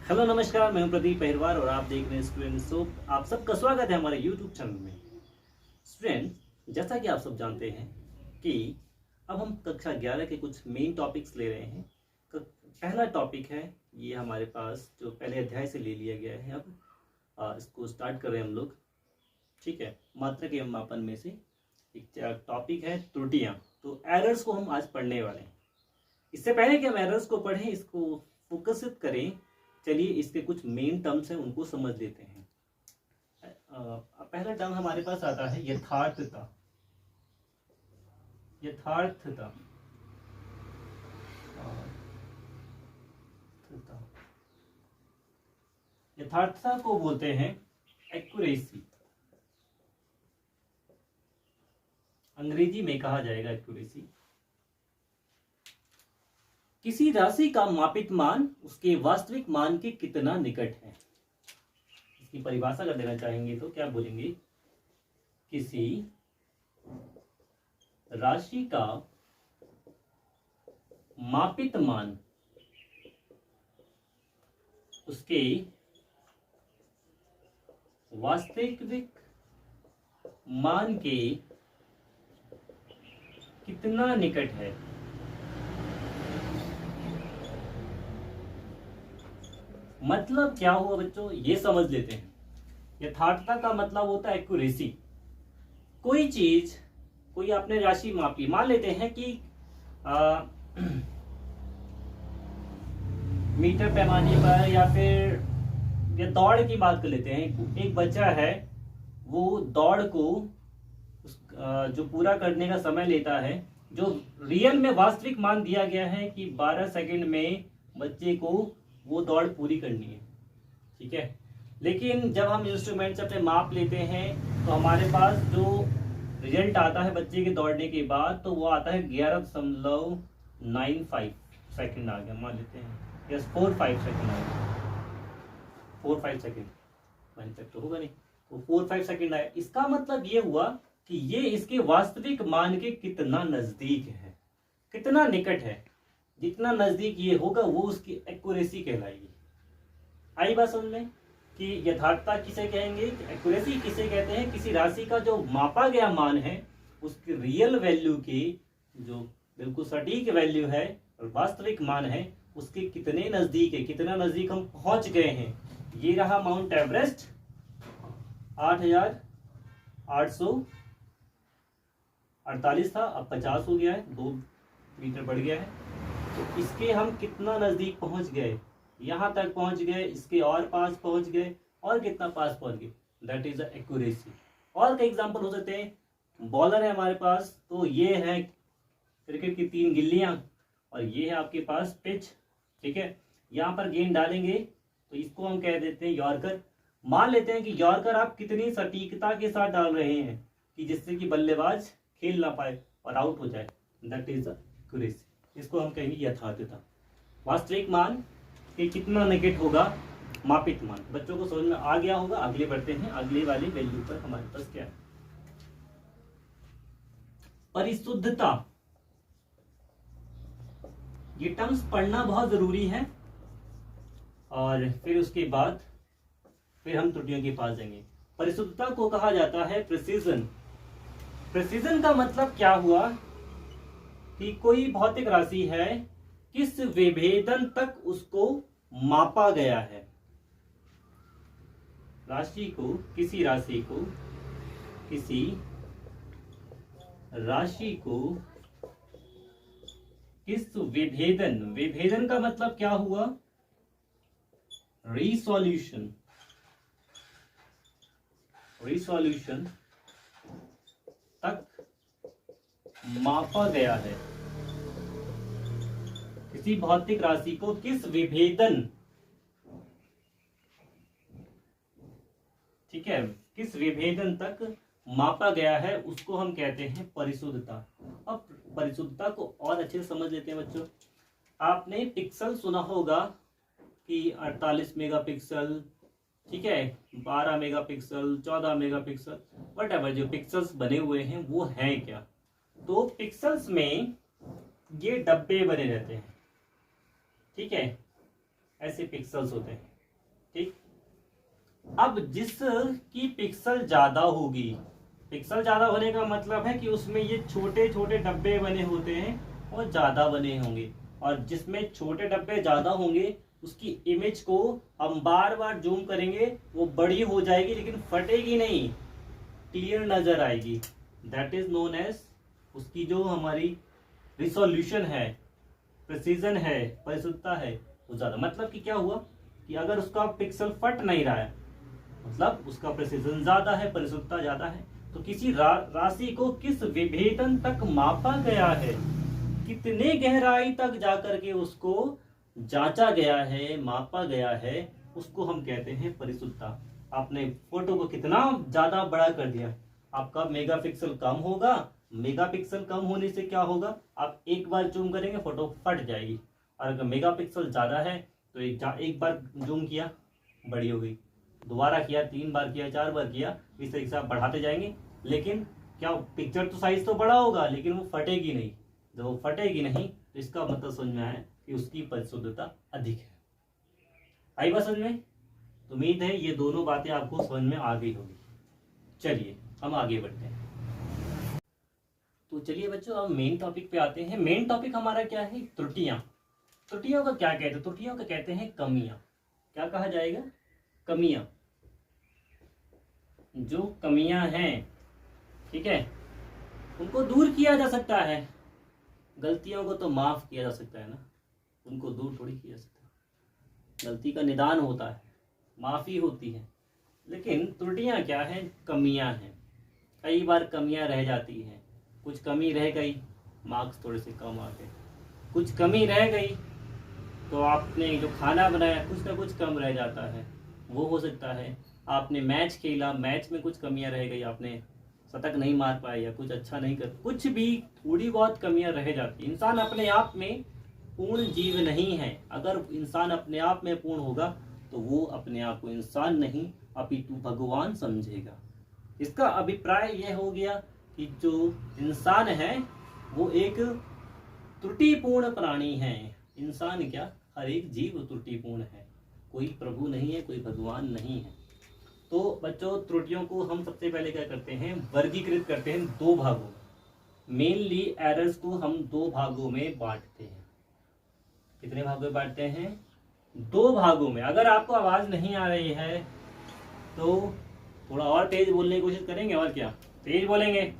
Hello नमस्कार, मैं हूं प्रदीप पहिरवार और आप देख रहे हैं स्टूडेंट सोप। आप सबका स्वागत है हमारे यूट्यूब चैनल में। स्टूडेंट, जैसा कि आप सब जानते हैं कि अब हम कक्षा 11 के कुछ मेन टॉपिक्स ले रहे हैं। पहला टॉपिक है ये हमारे पास जो पहले अध्याय से ले लिया गया है। अब इसको स्टार्ट कर रहे हैं हम लोग। ठीक है, मात्रा के मापन में से एक टॉपिक है त्रुटियाँ। तो एरर्स को हम आज पढ़ने वाले हैं। इससे पहले कि हम एरर्स को पढ़ें, इसको फोकसित करें, चलिए इसके कुछ मेन टर्म्स हैं उनको समझ लेते हैं। पहला टर्म हमारे पास आता है यथार्थता। यथार्थता यथार्थता को बोलते हैं एक्यूरेसी। अंग्रेजी में कहा जाएगा एक्यूरेसी। किसी राशि का मापित मान उसके वास्तविक मान के कितना निकट है। इसकी परिभाषा कर देना चाहेंगे तो क्या बोलेंगे? किसी राशि का मापित मान उसके वास्तविक मान के कितना निकट है। मतलब क्या हुआ बच्चों, ये समझ लेते हैं। यथार्थता का मतलब होता है एक्यूरेसी। कोई चीज, कोई आपने राशि मापी, मान लेते हैं कि मीटर पैमाने पर, या फिर ये दौड़ की बात कर लेते हैं। एक बच्चा है, वो दौड़ को जो पूरा करने का समय लेता है, जो रियल में वास्तविक मान दिया गया है कि 12 सेकंड में बच्चे को वो दौड़ पूरी करनी है। ठीक है, लेकिन जब हम इंस्ट्रूमेंट से अपने माप लेते हैं तो हमारे पास जो रिजल्ट आता है बच्चे के दौड़ने के बाद, तो वो आता है 11.95 सेकंड आ गया, मान लेते हैं। यस, 4-5 सेकंड आ गया। 4-5 सेकंड मान तक तो होगा नहीं, वो 4-5 सेकंड आया। इसका मतलब ये हुआ कि ये इसके वास्तविक मान के कितना नजदीक है, कितना निकट है। जितना नजदीक ये होगा वो उसकी एक्यूरेसी कहलाएगी। आई बात समझ में कि यथार्थता किसे कहेंगे, एक्यूरेसी किसे कहते हैं? किसी राशि का जो मापा गया मान है उसकी रियल वैल्यू की जो बिल्कुल सटीक वैल्यू है और वास्तविक मान है उसके कितने नजदीक है, कितना नजदीक हम पहुंच गए हैं। ये रहा माउंट एवरेस्ट, 8,848 था, अब 50 हो गया है, 2 मीटर बढ़ गया है। तो इसके हम कितना नजदीक पहुंच गए, यहां तक पहुंच गए, इसके और पास पहुंच गए, और कितना पास पहुंच गए, दैट इज द एक्यूरेसी। और कई एग्जांपल हो सकते हैं। बॉलर है हमारे पास, तो ये है क्रिकेट की 3 गिल्लियां, और ये है आपके पास पिच। ठीक है, यहां पर गेंद डालेंगे तो इसको हम कह देते हैं यॉर्कर। मान लेते हैं कि यॉर्कर आप कितनी सटीकता के साथ डाल रहे हैं कि जिससे कि बल्लेबाज खेल ना पाए और आउट हो जाए, दैट इज द एक्यूरेसी। इसको हम कहेंगे यथार्थता। वास्तविक मान के कितना निकट होगा मापित मान। बच्चों को समझ में आ गया होगा। अगले बढ़ते हैं, अगले वाली वैल्यू पर हमारे पास क्या है, परिशुद्धता। ये टर्म्स पढ़ना बहुत जरूरी है, और फिर उसके बाद फिर हम त्रुटियों के पास जाएंगे। परिशुद्धता को कहा जाता है प्रिसीजन। प्रिसीजन का मतलब क्या हुआ कि कोई भौतिक राशि है, किस विभेदन तक उसको मापा गया है। किसी राशि को किस विभेदन का मतलब क्या हुआ, रिसॉल्यूशन तक मापा गया है। किसी भौतिक राशि को किस विभेदन, ठीक है, किस विभेदन तक मापा गया है उसको हम कहते हैं परिशुद्धता। अब परिशुद्धता को और अच्छे से समझ लेते हैं बच्चों। आपने पिक्सल सुना होगा कि 48 मेगापिक्सल, ठीक है, 12 मेगापिक्सल, 14 मेगापिक्सल, व्हाटएवर जो पिक्सल्स बने हुए हैं वो हैं क्या। तो पिक्सल्स में ये डब्बे बने रहते हैं, ठीक है, ऐसे पिक्सल्स होते हैं। ठीक। अब जिसकी पिक्सल ज्यादा होगी, पिक्सल ज्यादा होने का मतलब है कि उसमें ये छोटे छोटे डब्बे बने होते हैं और ज्यादा बने होंगे, और जिसमें छोटे डब्बे ज्यादा होंगे उसकी इमेज को हम बार बार जूम करेंगे, वो बड़ी हो जाएगी लेकिन फटेगी नहीं, क्लियर नजर आएगी। दैट इज नोन एज, उसकी जो हमारी रिसोल्यूशन है, प्रिसीजन है, परिशुद्धता है, वो ज्यादा। मतलब कि क्या हुआ कि अगर उसका पिक्सल फट नहीं रहा है मतलब उसका प्रिसीजन ज्यादा है, परिशुद्धता ज्यादा है। तो किसी राशि को किस विभेदन तक मापा गया है, कितने गहराई तक जाकर के उसको जांचा गया है, मापा गया है, उसको हम कहते हैं परिशुद्धता। आपने फोटो को कितना ज्यादा बड़ा कर दिया, आपका मेगापिक्सल कम होगा, मेगापिक्सल कम होने से क्या होगा, आप एक बार जूम करेंगे फोटो फट जाएगी। और अगर मेगापिक्सल ज्यादा है तो एक बार जूम किया बड़ी हो गई, दोबारा किया, 3 बार किया, 4 बार किया, इस तरीके से आप बढ़ाते जाएंगे। लेकिन क्या पिक्चर तो साइज तो बड़ा होगा लेकिन वो फटेगी नहीं। जब वो फटेगी नहीं तो इसका मतलब समझ में आया कि उसकी परिशुद्धता अधिक है। आई बात समझ में? उम्मीद है ये दोनों बातें आपको समझ में आ गई होगी। चलिए हम आगे बढ़ते हैं। तो चलिए बच्चों अब मेन टॉपिक पे आते हैं। मेन टॉपिक हमारा क्या है? त्रुटियां। त्रुटियों का क्या कहते हैं? त्रुटियों का कहते हैं कमियां। क्या कहा जाएगा? कमियां। जो कमियां हैं, ठीक है, उनको दूर किया जा सकता है। गलतियों को तो माफ किया जा सकता है ना, उनको दूर थोड़ी किया जा सकता है। गलती का निदान होता है, माफी होती है, लेकिन त्रुटियां क्या है? कमियां हैं। कई बार कमियां रह जाती हैं। कुछ कमी रह गई, मार्क्स थोड़े से कम आ गए। कुछ कमी रह गई तो आपने जो खाना बनाया कुछ ना कुछ कम रह जाता है, वो हो सकता है। आपने मैच खेला, मैच में कुछ कमियां रह गई, आपने शतक नहीं मार पाए या कुछ अच्छा नहीं कर, कुछ भी थोड़ी बहुत कमियां रह जाती। इंसान अपने आप में पूर्ण जीव नहीं है। अगर इंसान अपने आप में पूर्ण होगा तो वो अपने आप को इंसान नहीं अपितु भगवान समझेगा। इसका अभिप्राय यह हो गया कि जो इंसान है वो एक त्रुटिपूर्ण प्राणी है। इंसान क्या, हर एक जीव त्रुटिपूर्ण है। कोई प्रभु नहीं है, कोई भगवान नहीं है। तो बच्चों त्रुटियों को हम सबसे पहले क्या करते हैं? वर्गीकृत करते हैं 2 भागों में। मेनली एरर्स को हम 2 भागों में बांटते हैं। कितने भागों में बांटते हैं? 2 भागों में। अगर आपको आवाज नहीं आ रही है तो थोड़ा और तेज बोलने की कोशिश करेंगे। और क्या तेज बोलेंगे?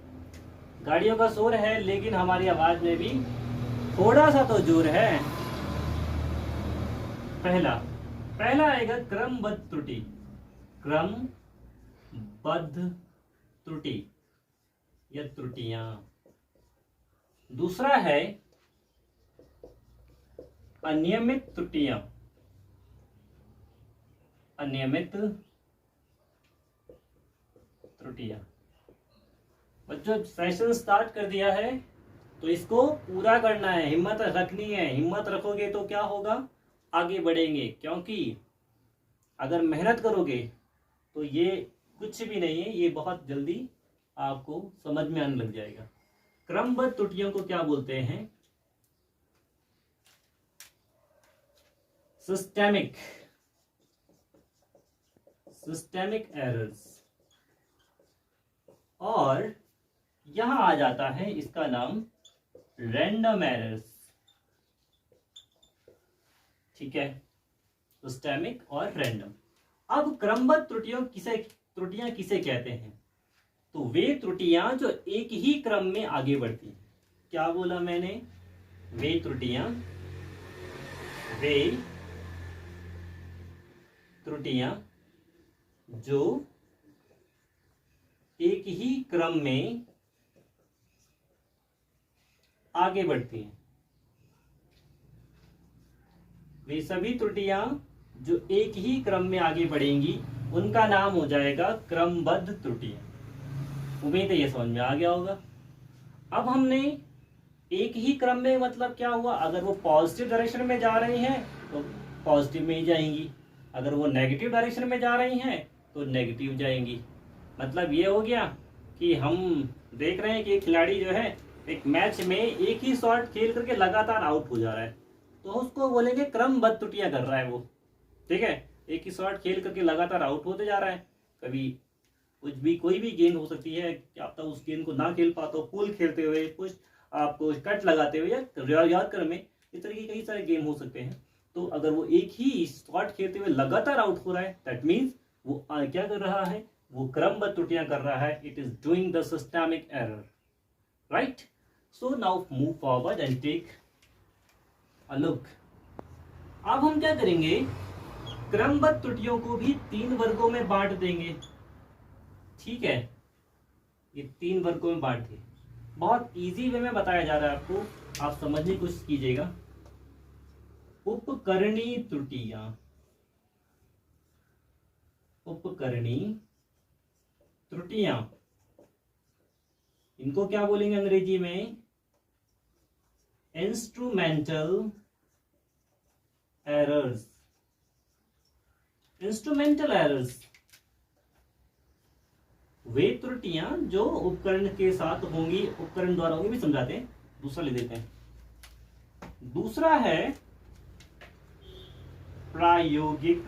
गाड़ियों का शोर है लेकिन हमारी आवाज में भी थोड़ा सा तो जोर है। पहला आएगा क्रमबद्ध त्रुटि। क्रमबद्ध त्रुटि या त्रुटियां। दूसरा है अनियमित त्रुटियां। अनियमित त्रुटियां। बच्चों सेशन स्टार्ट कर दिया है तो इसको पूरा करना है, हिम्मत रखनी है। हिम्मत रखोगे तो क्या होगा? आगे बढ़ेंगे। क्योंकि अगर मेहनत करोगे तो ये कुछ भी नहीं है, ये बहुत जल्दी आपको समझ में आने लग जाएगा। क्रमबद्ध त्रुटियों को क्या बोलते हैं? Systemic errors. और यहां आ जाता है इसका नाम रैंडम एरर्स। ठीक है, सिस्टेमिक और रैंडम। अब क्रमबद्ध त्रुटियां किसे कहते हैं? तो वे त्रुटियां जो एक ही क्रम में आगे बढ़ती हैं। क्या बोला मैंने? वे त्रुटियां जो एक ही क्रम में आगे बढ़ती हैं। वे सभी त्रुटियां जो एक ही क्रम में आगे बढ़ेंगी उनका नाम हो जाएगा क्रमबद्ध त्रुटियां। उम्मीद है ये समझ में आ गया होगा। अब हमने एक ही क्रम में मतलब क्या हुआ? अगर वो पॉजिटिव डायरेक्शन में जा रही हैं तो पॉजिटिव में ही जाएंगी, अगर वो नेगेटिव डायरेक्शन में जा रही हैं तो नेगेटिव जाएंगी। मतलब ये हो गया कि हम देख रहे हैं कि एक खिलाड़ी जो है एक मैच में एक ही शॉट खेल करके लगातार आउट हो जा रहा है, तो उसको बोलेंगे क्रमबद्ध त्रुटियां कर रहा है वो। ठीक है, एक ही शॉट खेल करके लगातार आउट होते जा रहा है। कभी कुछ भी, कोई भी गेंद हो सकती है, क्या आप उस गेंद को ना खेल पाते हो, पुल खेलते हुए, कुछ आपको कट लगाते हुए, या यॉर्कर में, इस तरह के कई सारे गेम हो सकते हैं। तो अगर वो एक ही शॉट खेलते हुए लगातार आउट हो रहा है, दैट मीन्स वो क्या कर रहा है, वो क्रमबद्ध त्रुटियां कर रहा है। It is doing the systemic error, right. So now move forward and take a look. अब हम क्या करेंगे, क्रमबद्ध त्रुटियों को भी 3 वर्गों में बांट देंगे, ठीक है। ये 3 वर्गों में बांट दिए, बहुत इजी वे में बताया जा रहा है आपको, आप समझने की कोशिश कीजिएगा। उपकरणीय त्रुटियां, उपकरणीय त्रुटियां, इनको क्या बोलेंगे अंग्रेजी में, इंस्ट्रूमेंटल एरर्स। इंस्ट्रूमेंटल एरर्स वे त्रुटियां जो उपकरण के साथ होंगी, उपकरण द्वारा होंगी, भी समझाते हैं। दूसरा ले देते हैं। दूसरा है प्रायोगिक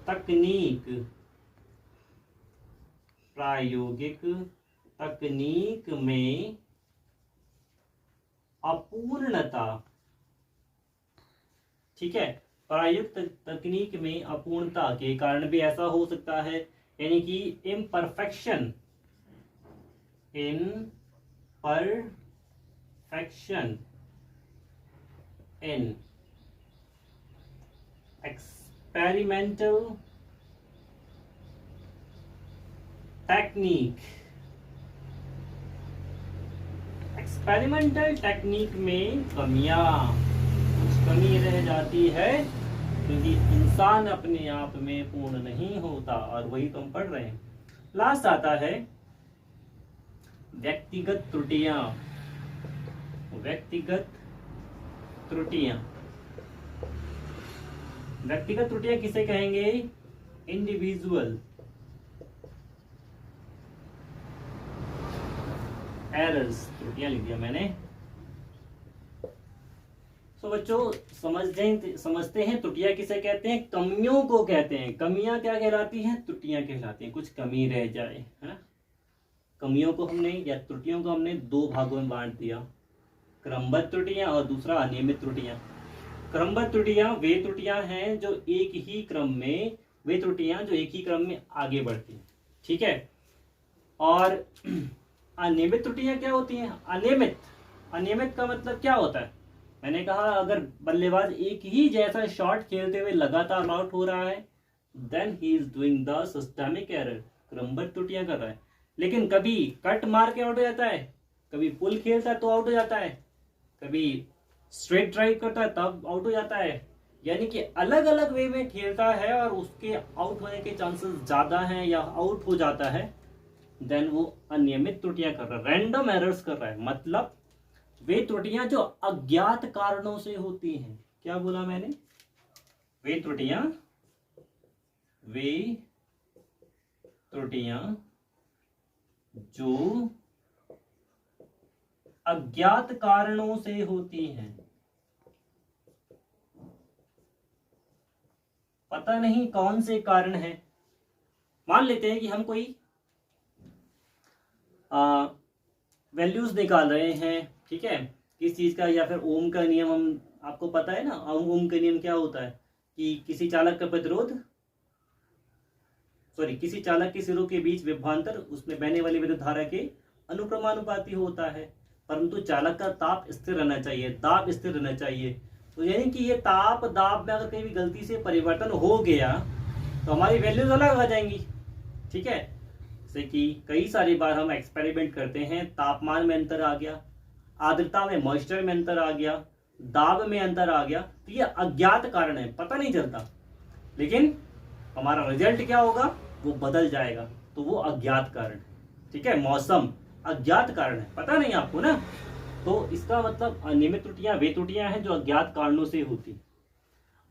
तकनीक। प्रायोगिक तकनीक में अपूर्णता, ठीक है। प्रायुक्त तकनीक में अपूर्णता के कारण भी ऐसा हो सकता है, यानी कि imperfection, imperfection in experimental technique. Experimental technique में कमियां, कुछ कमी रह जाती है, क्योंकि इंसान अपने आप में पूर्ण नहीं होता, और वही तो हम पढ़ रहे हैं। लास्ट आता है व्यक्तिगत त्रुटियां। व्यक्तिगत त्रुटियां, व्यक्तिगत त्रुटियां किसे कहेंगे, इंडिविजुअल एरर्स, त्रुटियां लिख दिया मैंने। तो बच्चों समझते हैं त्रुटियां किसे कहते हैं, कमियों को कहते हैं। कमियां क्या कहलाती हैं, त्रुटियां कहलाती हैं। कुछ कमी रह जाए, है ना। कमियों को हमने या त्रुटियों को हमने 2 भागों में बांट दिया, क्रमबद्ध त्रुटियां और दूसरा अनियमित त्रुटियां। क्रमबद्ध त्रुटियां वे त्रुटियां हैं जो एक ही क्रम में, वे त्रुटियां जो एक ही क्रम में आगे बढ़ती हैं, ठीक है। और अनियमित त्रुटियां क्या होती हैं, अनियमित का मतलब क्या होता है, मैंने कहा अगर बल्लेबाज एक ही जैसा शॉट खेलते हुए लगातार आउट हो रहा है, then he is doing the systemic error, क्रमबद्ध त्रुटियां कर रहा है। लेकिन कभी कट मार के आउट हो जाता है, कभी पुल खेलता है तो आउट हो जाता है, कभी स्ट्रेट ड्राइव करता है तब आउट हो जाता है, यानी कि अलग अलग वे में खेलता है और उसके आउट होने के चांसेस ज्यादा हैं या आउट हो जाता है, देन वो अनियमित त्रुटियां कर रहा है, रैंडम एरर्स कर रहा है। मतलब वे त्रुटियां जो अज्ञात कारणों से होती हैं। क्या बोला मैंने, वे त्रुटियां जो अज्ञात कारणों से होती हैं। पता नहीं कौन से कारण है। मान लेते हैं कि हम कोई वैल्यूज निकाल रहे हैं, ठीक है, किस चीज का, या फिर ओम का नियम, हम आपको पता है ना, ओम का नियम क्या होता है कि किसी चालक का प्रतिरोध, किसी चालक के सिरों के बीच विभवांतर उसमें बहने वाली विद्युत धारा के अनुक्रमानुपाती होता है, परंतु चालक का ताप स्थिर रहना चाहिए, दाब स्थिर रहना चाहिए। तो यानी कि ये ताप दाब में अगर कहीं भी गलती से परिवर्तन हो गया तो हमारी वैल्यूज अलग आ जाएंगी, ठीक है। जैसे कि कई सारी बार हम एक्सपेरिमेंट करते हैं, तापमान में अंतर आ गया, आर्द्रता में, मॉइस्चर में अंतर आ गया, दाब में अंतर आ गया, तो ये अज्ञात कारण है, पता नहीं चलता, लेकिन हमारा रिजल्ट क्या होगा वो बदल जाएगा, तो वो अज्ञात कारण है, ठीक है। मौसम अज्ञात कारण है, पता नहीं आपको ना, तो इसका मतलब अनियमित त्रुटियां वे त्रुटियां हैं जो अज्ञात कारणों से होती।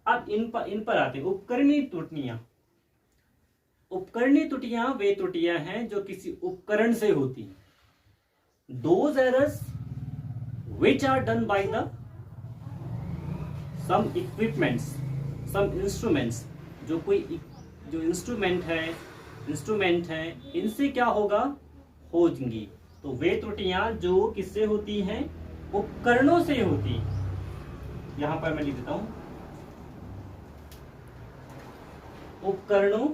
अब इन पर आते हैं उपकरणीय त्रुटियां। उपकरणीय त्रुटियां वे त्रुटियां हैं जो किसी उपकरण से होती हैं। Those errors which are done by the some equipments, some instruments, जो इंस्ट्रूमेंट है इनसे क्या होगा, होंगी। तो वे त्रुटियां जो किससे होती हैं, उपकरणों से होती। यहां पर मैं लिख देता हूं, उपकरणों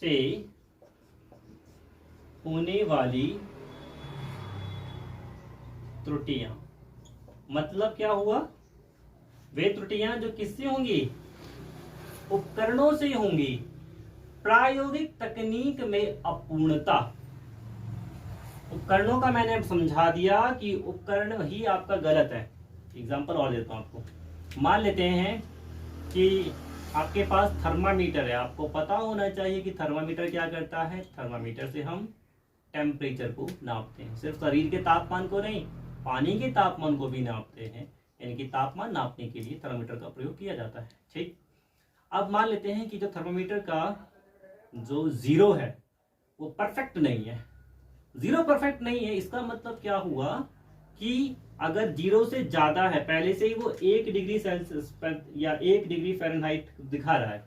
से होने वाली त्रुटियां। मतलब क्या हुआ, वे त्रुटियां जो किससे होंगी, उपकरणों से होंगी। प्रायोगिक तकनीक में अपूर्णता, उपकरणों का मैंने समझा दिया कि उपकरण ही आपका गलत है। एग्जांपल और देता हूं आपको। मान लेते हैं कि आपके पास थर्मामीटर है। आपको पता होना चाहिए कि थर्मामीटर क्या करता है। थर्मामीटर से हम टेम्परेचर को नापते हैं, सिर्फ शरीर के तापमान को नहीं, पानी के तापमान को भी नापते हैं। यानी कि तापमान नापने के लिए थर्मामीटर का प्रयोग किया जाता है। ठीक, अब मान लेते हैं कि जो थर्मामीटर का जो जीरो है वो परफेक्ट नहीं है। जीरो परफेक्ट नहीं है, इसका मतलब क्या हुआ कि अगर जीरो से ज्यादा है, पहले से ही वो 1 डिग्री सेल्सियस या 1 डिग्री फ़ारेनहाइट दिखा रहा है,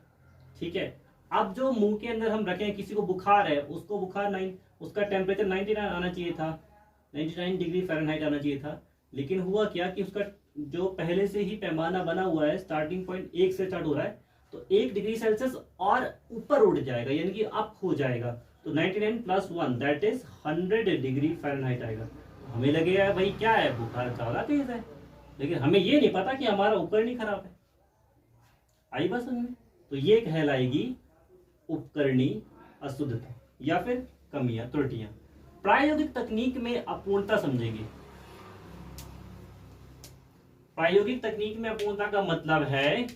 ठीक है। अब जो मुंह के अंदर हम रखें, किसी को बुखार है, उसको उसका टेम्परेचर 99 आना चाहिए था, 99 डिग्री फ़ारेनहाइट आना चाहिए था। लेकिन हुआ क्या कि उसका जो पहले से ही पैमाना बना हुआ है, स्टार्टिंग पॉइंट 1 से स्टार्ट हो रहा है, तो 1 डिग्री सेल्सियस और ऊपर उड़ जाएगा, यानी कि अप हो जाएगा। तो 99 + 1 दैट इज 100 डिग्री फ़ारेनहाइट आएगा। हमें लगेगा भाई क्या है, बुखार ज्यादा तेज है, लेकिन हमें ये नहीं पता कि हमारा उपकरण ही खराब है। आई बात समझ में? तो ये कहलाएगी उपकरणी अशुद्धता या फिर कमियां, त्रुटियां। प्रायोगिक तकनीक में अपूर्णता समझेंगे। प्रायोगिक तकनीक में अपूर्णता का मतलब है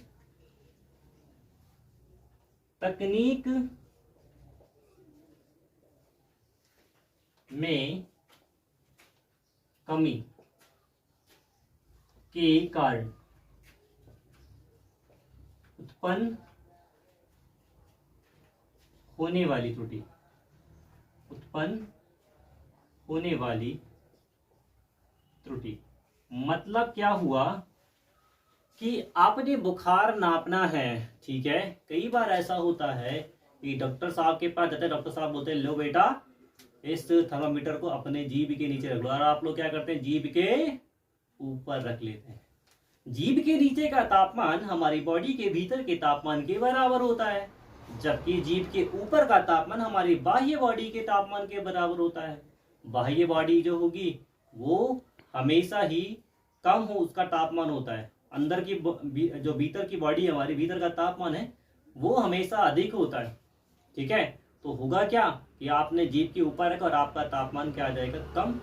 तकनीक में कमी के कारण उत्पन्न होने वाली त्रुटि, उत्पन्न होने वाली त्रुटि। मतलब क्या हुआ कि आपने बुखार नापना है, ठीक है। कई बार ऐसा होता है कि डॉक्टर साहब के पास जाते हैं, डॉक्टर साहब बोलते हैं लो बेटा इस थर्मामीटर को अपने जीभ के नीचे रख लो, और आप लोग क्या करते हैं, जीभ के ऊपर रख लेते हैं। जीभ के नीचे का तापमान हमारी बॉडी के भीतर के तापमान के बराबर होता है, जबकि जीभ के ऊपर का तापमान हमारी बाह्य बॉडी के तापमान के बराबर होता है। बाह्य बॉडी जो होगी वो हमेशा ही कम हो उसका तापमान होता है, अंदर की जो भीतर की बॉडी है, हमारी भीतर का तापमान है वो हमेशा अधिक होता है, ठीक है। तो होगा क्या कि आपने जीभ के ऊपर रखा और आपका तापमान क्या आ जाएगा, कम।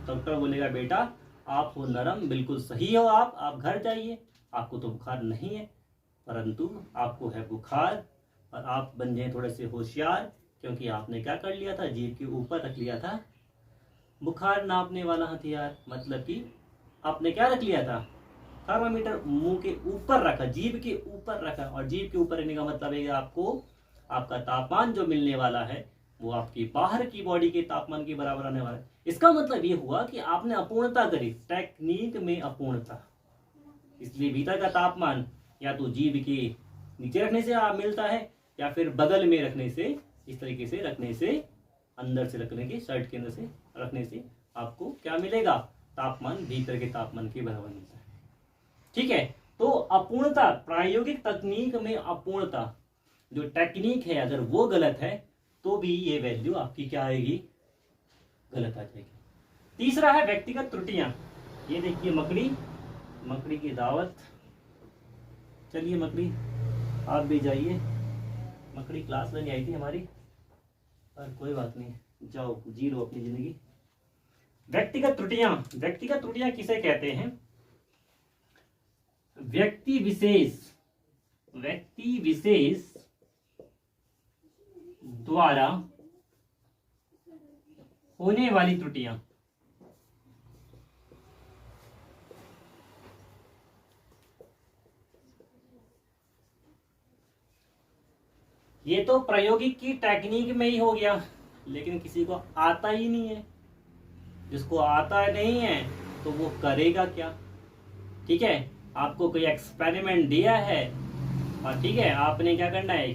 डॉक्टर बोलेगा बेटा आप हो नरम, बिल्कुल सही हो, आप घर जाइए, आपको तो बुखार नहीं है, परंतु आपको है बुखार, और आप बन जाए थोड़े से होशियार, क्योंकि आपने क्या कर लिया था, जीभ के ऊपर रख लिया था बुखार नापने वाला हथियार। मतलब कि आपने क्या रख लिया था, थर्मामीटर मुंह के ऊपर रखा, जीभ के ऊपर रखा, और जीभ के ऊपर रखने का मतलब है आपको आपका तापमान जो मिलने वाला है वो आपकी बाहर की बॉडी के तापमान के बराबर आने वाला है। इसका मतलब ये हुआ कि आपने अपूर्णता करी, टेक्निक में अपूर्णता। इसलिए भीतर का तापमान या तो जीभ के नीचे रखने से मिलता है, या फिर बगल में रखने से, इस तरीके से रखने से, अंदर से रखने के शर्ट के अंदर से रखने से आपको क्या मिलेगा, तापमान भीतर के तापमान के बराबर मिलता है, ठीक है। तो अपूर्णता, प्रायोगिक तकनीक में अपूर्णता, जो टेक्निक है अगर वो गलत है तो भी ये वैल्यू आपकी क्या आएगी, गलत आ जाएगी। तीसरा है व्यक्तिगत त्रुटियां। ये देखिए मकड़ी की दावत, चलिए मकड़ी आप भी जाइए, मकड़ी क्लास लेने आई थी हमारी, पर कोई बात नहीं, जाओ जी लो अपनी जिंदगी। व्यक्तिगत त्रुटियां किसे कहते हैं, व्यक्ति विशेष द्वारा होने वाली त्रुटियां। ये तो प्रायोगिक की टेक्निक में ही हो गया, लेकिन किसी को आता ही नहीं है। जिसको आता नहीं है तो वो करेगा क्या, ठीक है, आपको कोई एक्सपेरिमेंट दिया है और ठीक है, आपने क्या करना है,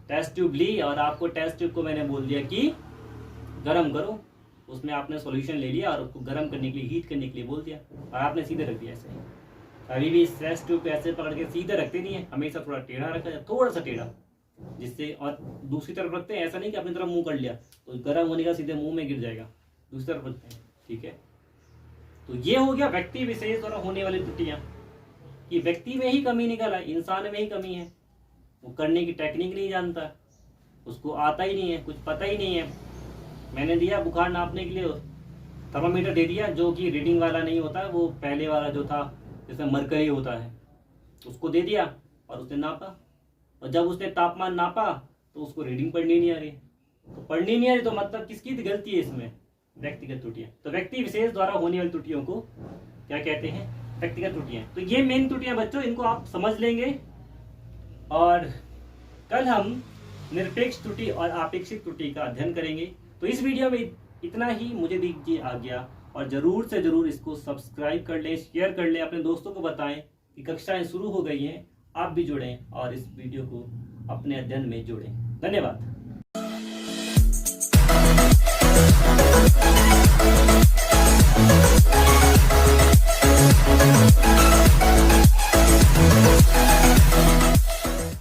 टेस्ट ट्यूब ली और आपको टेस्ट ट्यूब को मैंने बोल दिया कि गर्म करो, उसमें आपने सॉल्यूशन ले लिया और उसको गर्म करने के लिए, हीट करने के लिए बोल दिया और आपने सीधे रख दिया ऐसे। अभी भी इस टेस्ट ट्यूब को ऐसे पकड़ के सीधे रखते नहीं है, हमेशा थोड़ा टेढ़ा रखा जाए, थोड़ा सा टेढ़ा, जिससे, और दूसरी तरफ रखते हैं, ऐसा नहीं कि अपनी तरफ मुंह कर लिया तो गर्म होने का सीधे मुंह में गिर जाएगा, दूसरी तरफ रखते हैं। ठीक है, तो ये हो गया व्यक्ति विशेष द्वारा होने वाली त्रुटियां, कि व्यक्ति में ही कमी निकल आई, इंसान में ही कमी है, वो करने की टेक्निक नहीं जानता, उसको आता ही नहीं है, कुछ पता ही नहीं है। मैंने दिया बुखार नापने के लिए थर्मामीटर दे दिया, जो कि रीडिंग वाला नहीं होता, वो पहले वाला जो था जिसमें मरकरी होता है, उसको दे दिया और उसने नापा, और जब उसने तापमान नापा तो उसको रीडिंग पढ़नी नहीं आ रही, तो पढ़नी नहीं आ रही तो मतलब किसकी गलती है इसमें, व्यक्तिगत त्रुटियां। तो व्यक्ति विशेष द्वारा होने वाली त्रुटियों को क्या कहते हैं, व्यक्तिगत त्रुटियां। तो ये मेन त्रुटियां बच्चों, इनको आप समझ लेंगे। और कल हम निरपेक्ष त्रुटि और आपेक्षिक त्रुटि का अध्ययन करेंगे। तो इस वीडियो में इतना ही, मुझे दीजिए आज्ञा, और जरूर से जरूर इसको सब्सक्राइब कर लें, शेयर कर लें, अपने दोस्तों को बताएं कि कक्षाएं शुरू हो गई हैं, आप भी जुड़ें और इस वीडियो को अपने अध्ययन में जोड़ें। धन्यवाद।